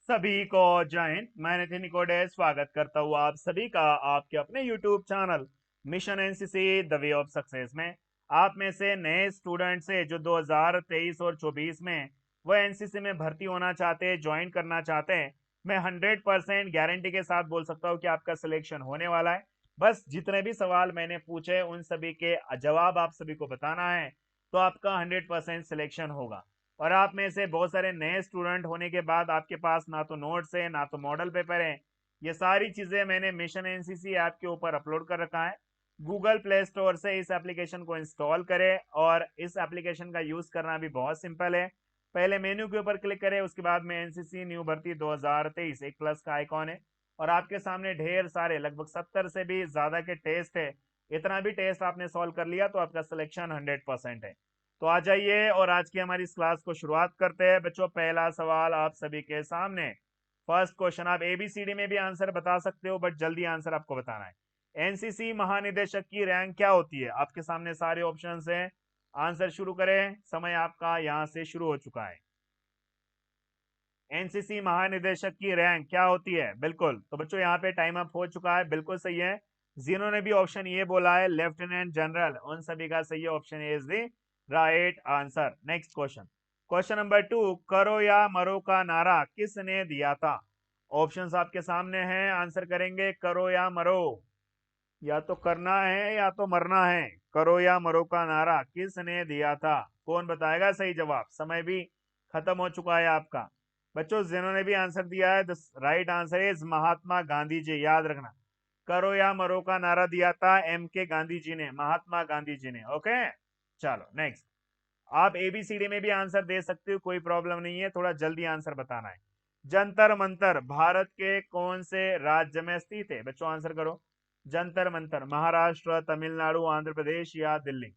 सभी को जय हिंद। मैं नितिन निकोडे स्वागत करता हूँ आप सभी का आपके अपने YouTube channel mission NCC the way of success में। आप में से नए स्टूडेंट से जो 2023 और 24 में वो एनसीसी में भर्ती होना चाहते हैं, ज्वाइन करना चाहते हैं, मैं 100% गारंटी के साथ बोल सकता हूँ कि आपका सिलेक्शन होने वाला है। बस जितने भी सवाल मैंने पूछे उन सभी के जवाब आप सभी को बताना है, तो आपका 100% सिलेक्शन होगा। और आप में से बहुत सारे नए स्टूडेंट होने के बाद आपके पास ना तो नोट्स है ना तो मॉडल पेपर है। ये सारी चीजें मैंने मिशन एनसीसी ऐप के ऊपर अपलोड कर रखा है। गूगल प्ले स्टोर से इस एप्लीकेशन को इंस्टॉल करें और इस एप्लीकेशन का यूज करना भी बहुत सिंपल है। पहले मेन्यू के ऊपर क्लिक करें, उसके बाद में एनसीसी न्यू भर्ती 2023 एक प्लस का आइकॉन है और आपके सामने ढेर सारे लगभग 70 से भी ज्यादा के टेस्ट है। इतना भी टेस्ट आपने सॉल्व कर लिया तो आपका सिलेक्शन 100% है। तो आ जाइए और आज की हमारी इस क्लास को शुरुआत करते हैं। बच्चों, पहला सवाल आप सभी के सामने। फर्स्ट क्वेश्चन, आप एबीसीडी में भी आंसर बता सकते हो बट जल्दी आंसर आपको बताना है। एनसीसी महानिदेशक की रैंक क्या होती है? आपके सामने सारे ऑप्शंस हैं। आंसर शुरू करें, समय आपका यहां से शुरू हो चुका है। एनसीसी महानिदेशक की रैंक क्या होती है? बिल्कुल, तो बच्चों यहाँ पे टाइम अप हो चुका है, बिल्कुल सही है। जिन्होंने भी ऑप्शन ये बोला है लेफ्टिनेंट जनरल, उन सभी का सही option is the right answer. Next question, question number 2, करो या मरो का नारा किसने दिया था? ऑप्शंस आपके सामने हैं, आंसर करेंगे करो या मरो। या तो करना है या तो मरना है। करो या मरो का नारा किसने दिया था? कौन बताएगा सही जवाब? समय भी खत्म हो चुका है आपका। बच्चों, जिन्होंने भी आंसर दिया है, the right answer is Mahatma Gandhi ji. याद रखना, करो या मरो का नारा दिया था एम के गांधी जी ने, महात्मा गांधी जी ने। ओके, चलो नेक्स्ट। आप एबीसीडी में भी आंसर दे सकते हो, कोई प्रॉब्लम नहीं है, थोड़ा जल्दी आंसर बताना है। जंतर मंतर भारत के कौन से राज्य में स्थित है? बच्चों आंसर करो। जंतर मंतर महाराष्ट्र, तमिलनाडु, आंध्र प्रदेश या दिल्ली?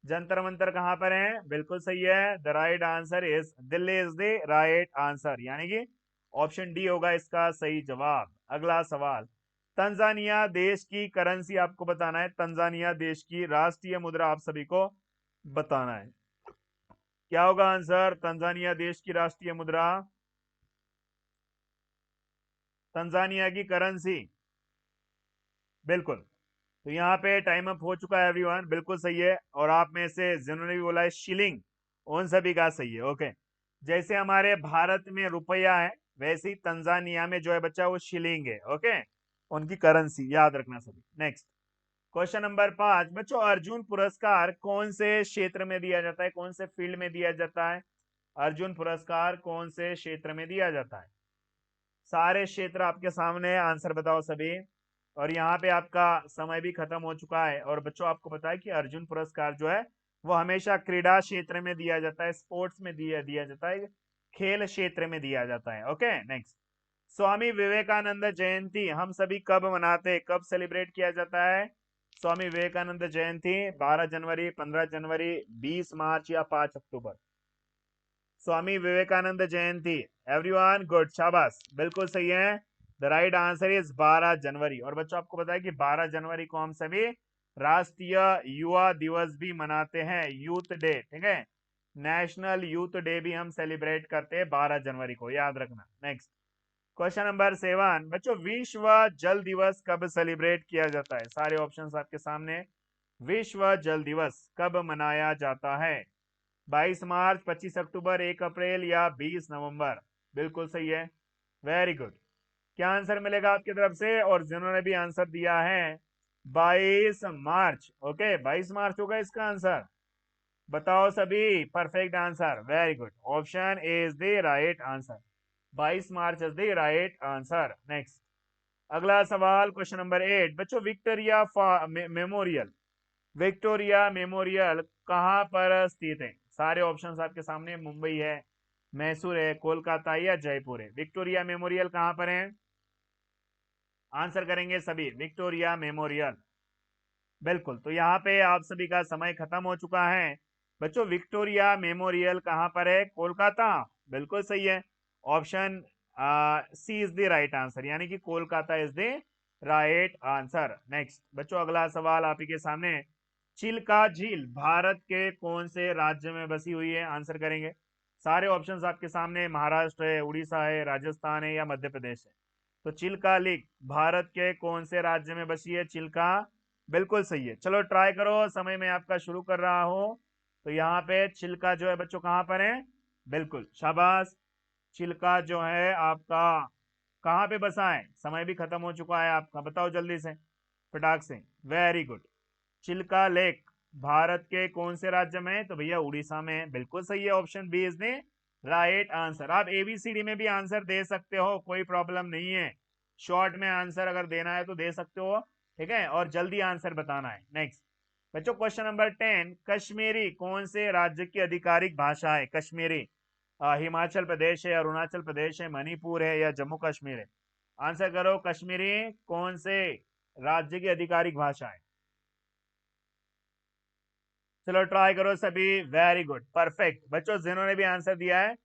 जंतर मंतर कहां पर है? बिल्कुल सही है, the right answer is Delhi is the right answer, यानी कि ऑप्शन डी होगा इसका सही जवाब। अगला सवाल, तंजानिया देश की करेंसी आपको बताना है। तंजानिया देश की राष्ट्रीय मुद्रा आप सभी को बताना है। क्या होगा आंसर? तंजानिया देश की राष्ट्रीय मुद्रा, तंजानिया की करेंसी। बिल्कुल, तो यहाँ पे टाइम अप हो चुका है एवरीवन, बिल्कुल सही है। और आप में से जिन्होंने भी बोला है शिलिंग, उन सभी का सही है। ओके, जैसे हमारे भारत में रुपया है, वैसे ही तंजानिया में जो है बच्चा वो शिलिंग है। ओके, उनकी करेंसी याद रखना सभी। नेक्स्ट क्वेश्चन नंबर 5, बच्चों अर्जुन पुरस्कार कौन से क्षेत्र में दिया जाता है? कौन से फील्ड में दिया जाता है? अर्जुन पुरस्कार कौन से क्षेत्र में दिया जाता है? सारे क्षेत्र आपके सामने है, आंसर बताओ सभी। और यहाँ पे आपका समय भी खत्म हो चुका है। और बच्चों आपको पता है कि अर्जुन पुरस्कार जो है वो हमेशा क्रीडा क्षेत्र में दिया जाता है, स्पोर्ट्स में दिया दिया जाता है, खेल क्षेत्र में दिया जाता है। ओके नेक्स्ट, स्वामी विवेकानंद जयंती हम सभी कब मनाते हैं, कब सेलिब्रेट किया जाता है? स्वामी विवेकानंद जयंती 12 जनवरी, 15 जनवरी, 20 मार्च या 5 अक्टूबर? स्वामी विवेकानंद जयंती। एवरीवन गुड, शाबाश, बिल्कुल सही है। द राइट आंसर इज 12 जनवरी। और बच्चों आपको पता है कि 12 जनवरी को हम सभी राष्ट्रीय युवा दिवस भी मनाते हैं, यूथ डे, ठीक है। नेशनल यूथ डे भी हम सेलिब्रेट करते हैं 12 जनवरी को, याद रखना। नेक्स्ट क्वेश्चन नंबर 7, बच्चों विश्व जल दिवस कब सेलिब्रेट किया जाता है? सारे ऑप्शंस आपके सामने। विश्व जल दिवस कब मनाया जाता है? 22 मार्च, 25 अक्टूबर, 1 अप्रैल या 20 नवंबर? बिल्कुल सही है, वेरी गुड। क्या आंसर मिलेगा आपकी तरफ से? और जिन्होंने भी आंसर दिया है 22 मार्च, ओके 22 मार्च होगा इसका आंसर। बताओ सभी, perfect answer, very good, option A is the right answer. 22 March is the right answer. Next अगला सवाल, क्वेश्चन नंबर 8, बच्चों विक्टोरिया मेमोरियल, विक्टोरिया मेमोरियल कहाँ पर स्थित है? सारे ऑप्शंस आपके सामने, मुंबई है, मैसूर है, कोलकाता या जयपुर है? विक्टोरिया मेमोरियल कहाँ पर है? आंसर करेंगे सभी, विक्टोरिया मेमोरियल। बिल्कुल, तो यहाँ पे आप सभी का समय खत्म हो चुका है। बच्चों विक्टोरिया मेमोरियल कहाँ पर है? कोलकाता, बिल्कुल सही है, option C is the right answer, यानी कि Kolkata is the right answer. Next बच्चों अगला सवाल आप ही के सामने, चिल्का झील भारत के कौन से राज्य में बसी हुई है? आंसर करेंगे सारे ऑप्शंस आपके सामने, महाराष्ट्र है, उड़ीसा है, राजस्थान है या मध्य प्रदेश है। तो चिल्का लेक भारत के कौन से राज्य में बसी है? चिल्का बिल्कुल सही है। चलो ट्राई करो, समय में आपका शुरू कर रहा हूं। तो यहाँ पे चिल्का जो है बच्चों कहाँ पर है? बिल्कुल शाबाश। चिल्का जो है आपका कहाँ पे बसा है? समय भी खत्म हो चुका है आपका, बताओ जल्दी से फटाक से। Very good. Chilka lake Bharat के कौन से राज्य में है? तो भैया उड़ीसा में है। बिल्कुल सही है, option B is the right answer. आप एबीसीडी में भी आंसर दे सकते हो, कोई प्रॉब्लम नहीं है। शॉर्ट में आंसर अगर देना है तो दे सकते हो, ठीक है, और जल्दी आंसर बताना है। नेक्स्ट बच्चों, क्वेश्चन नंबर 10, कश्मीरी कौन से राज्य की आधिकारिक भाषा है? कश्मीरी हिमाचल प्रदेश है, अरुणाचल प्रदेश है, मणिपुर है या जम्मू कश्मीर है? आंसर करो, कश्मीरी कौन से राज्य की आधिकारिक भाषा है? चलो ट्राई करो सभी। Very good, perfect. बच्चों जिन्होंने भी आंसर दिया है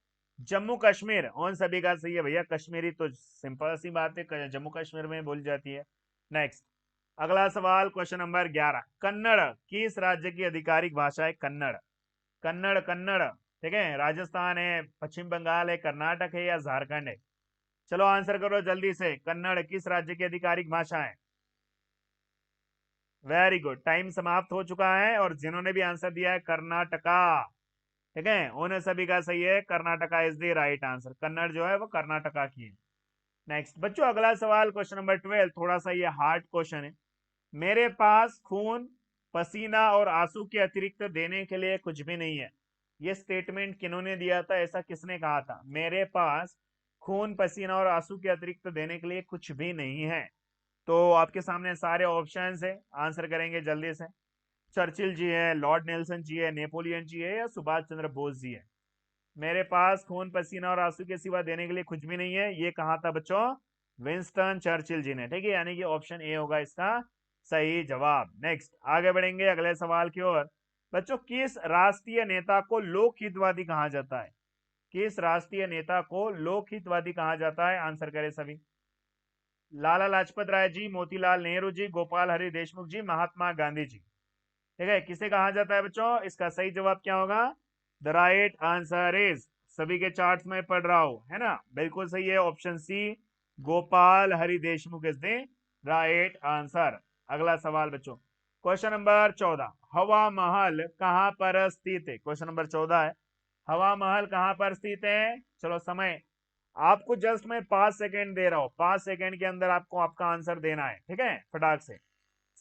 जम्मू कश्मीर, उन सभी का सही है भैया। कश्मीरी तो सिंपल सी बात है, जम्मू कश्मीर में बोली जाती है। नेक्स्ट अगला सवाल, क्वेश्चन नंबर 11, कन्नड़ किस राज्य की आधिकारिक भाषा है? कन्नड़, कन्नड़, कन्नड़, ठीक है, राजस्थान है, पश्चिम बंगाल है, कर्नाटक है या झारखंड है? चलो आंसर करो जल्दी से, कन्नड़ किस राज्य की आधिकारिक भाषा है? वेरी गुड, टाइम समाप्त हो चुका है। और जिन्होंने भी आंसर दिया है कर्नाटका, ठीक है, उन्हें सभी का सही है, Karnataka is the right answer. Kannada जो है वो कर्नाटका की है। नेक्स्ट बच्चों अगला सवाल, क्वेश्चन नंबर 12, थोड़ा सा ये हार्ड क्वेश्चन है। मेरे पास खून, पसीना और आंसू के अतिरिक्त देने के लिए कुछ भी नहीं है। ये स्टेटमेंट किन्होंने दिया था? ऐसा किसने कहा था? मेरे पास खून, पसीना और आंसू के अतिरिक्त देने के लिए कुछ भी नहीं है। तो आपके सामने सारे ऑप्शंस है, आंसर करेंगे जल्दी से। चर्चिल जी है, लॉर्ड नेल्सन जी है, नेपोलियन जी है या सुभाष चंद्र बोस जी है? मेरे पास खून, पसीना और आंसू के सिवा देने के लिए कुछ भी नहीं है, ये कहा था बच्चों? विंस्टन चर्चिल जी ने, ठीक है, यानी कि ऑप्शन ए होगा इसका सही जवाब। नेक्स्ट आगे बढ़ेंगे अगले सवाल की ओर। बच्चों किस राष्ट्रीय नेता को लोकहितवादी कहा जाता है? किस राष्ट्रीय नेता को लोकहितवादी कहा जाता है? आंसर करें सभी। लाला लाजपत राय जी, मोतीलाल नेहरू जी, गोपाल हरि देशमुख जी, महात्मा गांधी जी? ठीक है, किसे कहा जाता है बच्चों? इसका सही जवाब क्या होगा? द राइट आंसर इज, सभी के चार्ट्स में पढ़ रहा हूं, है ना, बिल्कुल सही है, option C Gopal Hari Deshmukh is the right answer. अगला सवाल बच्चों, क्वेश्चन नंबर 14, हवा महल कहां पर स्थित है? क्वेश्चन नंबर 14 है, हवा महल कहां पर स्थित है? चलो समय आपको जस्ट मैं 5 सेकेंड दे रहा हूं, 5 सेकेंड के अंदर आपको आपका आंसर देना है, ठीक है, फटाक से।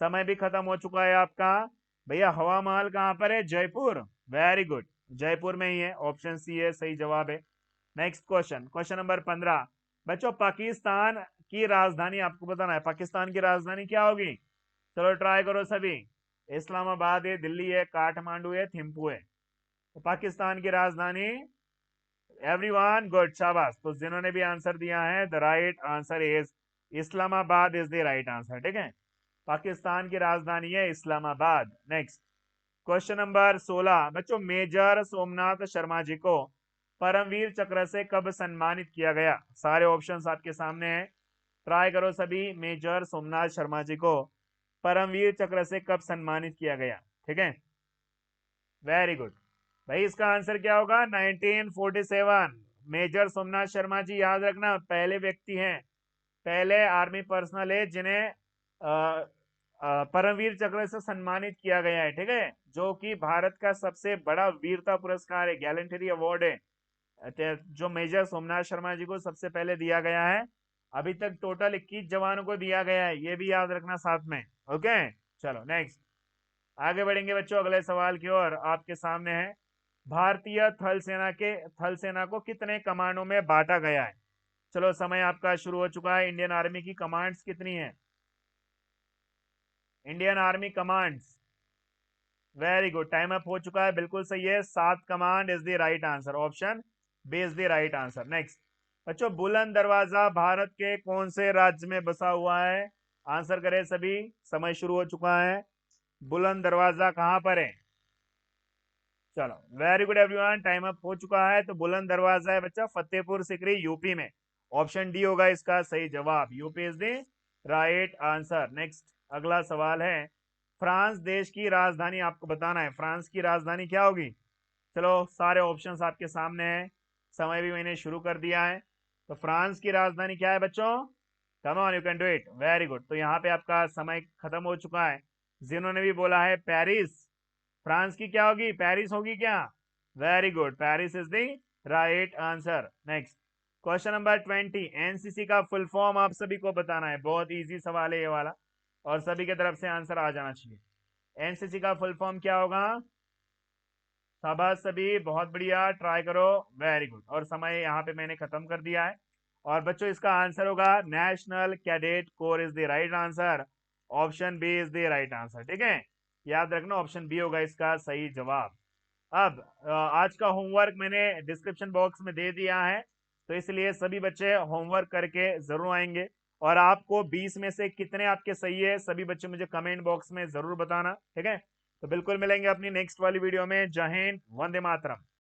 समय भी खत्म हो चुका है आपका। भैया हवा महल कहां पर है? जयपुर, वेरी गुड, जयपुर में ही है, ऑप्शन सी है सही जवाब है। नेक्स्ट क्वेश्चन, क्वेश्चन नंबर 15, बच्चों पाकिस्तान की राजधानी आपको बताना है, पाकिस्तान की राजधानी क्या होगी? चलो ट्राई करो सभी। इस्लामाबाद है, दिल्ली है, काठमांडू है, थिम्पू है? तो पाकिस्तान की राजधानी, एवरीवन गुड, शाबाश। तो जिन्होंने भी आंसर दिया है the right answer is Islamabad is the right answer, ठीक है, पाकिस्तान की राजधानी है इस्लामाबाद। नेक्स्ट क्वेश्चन नंबर 16, बच्चों मेजर सोमनाथ शर्मा जी को परमवीर चक्र से कब सम्मानित किया गया? सारे ऑप्शंस आपके सामने हैं, ट्राई करो सभी। मेजर सोमनाथ शर्मा जी को परमवीर चक्र से कब सम्मानित किया गया? ठीक है, वेरी गुड। भाई इसका आंसर क्या होगा? 1947। मेजर सोमनाथ शर्मा जी, याद रखना, पहले व्यक्ति हैं, पहले आर्मी पर्सनल है जिन्हें परमवीर चक्र से सम्मानित किया गया है, ठीक है, जो कि भारत का सबसे बड़ा वीरता पुरस्कार है, गैलेंटरी अवार्ड है, जो मेजर सोमनाथ शर्मा जी को सबसे पहले दिया गया है। अभी तक टोटल 21 जवानों को दिया गया है, ये भी याद रखना साथ में। ओके, चलो नेक्स्ट आगे बढ़ेंगे बच्चों अगले सवाल की ओर, आपके सामने है, भारतीय थल सेना को कितने कमांडों में बांटा गया है? चलो समय आपका शुरू हो चुका है। इंडियन आर्मी की कमांड्स कितनी है? Indian army commands, very good, time up हो चुका है, बिल्कुल सही है, 7 command is the right answer, option B is the right answer. Next बच्चों बुलंद दरवाजा भारत के कौन से राज्य में बसा हुआ है? आंसर करें सभी, समय शुरू हो चुका है। बुलंद दरवाजा कहां पर है? चलो very good everyone, time up हो चुका है। तो बुलंद दरवाजा है बच्चा फतेहपुर सिकरी, यूपी में, ऑप्शन डी होगा इसका सही जवाब, UP is the right answer. Next अगला सवाल है, फ्रांस देश की राजधानी आपको बताना है, फ्रांस की राजधानी क्या होगी? चलो सारे ऑप्शंस आपके सामने हैं, समय भी मैंने शुरू कर दिया है। तो फ्रांस की राजधानी क्या है बच्चों? Come on, you can do it, very good. तो यहाँ पे आपका समय खत्म हो चुका है। जिन्होंने भी बोला है पेरिस, फ्रांस की क्या होगी? पेरिस होगी क्या? Very good, Paris is the right answer. Next question number 20, NCC का फुल फॉर्म आप सभी को बताना है। बहुत इजी सवाल है ये वाला, और सभी की तरफ से आंसर आ जाना चाहिए। एनसीसी का फुल फॉर्म क्या होगा? शाबाश सभी, बहुत बढ़िया, ट्राई करो, वेरी गुड। और समय यहाँ पे मैंने खत्म कर दिया है। और बच्चों इसका आंसर होगा national cadet corps is the right answer. Option B is the right answer, ठीक है, याद रखना, ऑप्शन बी होगा इसका सही जवाब। अब आज का होमवर्क मैंने डिस्क्रिप्शन बॉक्स में दे दिया है, तो इसलिए सभी बच्चे होमवर्क करके जरूर आएंगे। और आपको 20 में से कितने आपके सही है, सभी बच्चे मुझे कमेंट बॉक्स में जरूर बताना, ठीक है। तो बिल्कुल मिलेंगे अपनी नेक्स्ट वाली वीडियो में। जय हिंद, वंदे मातरम।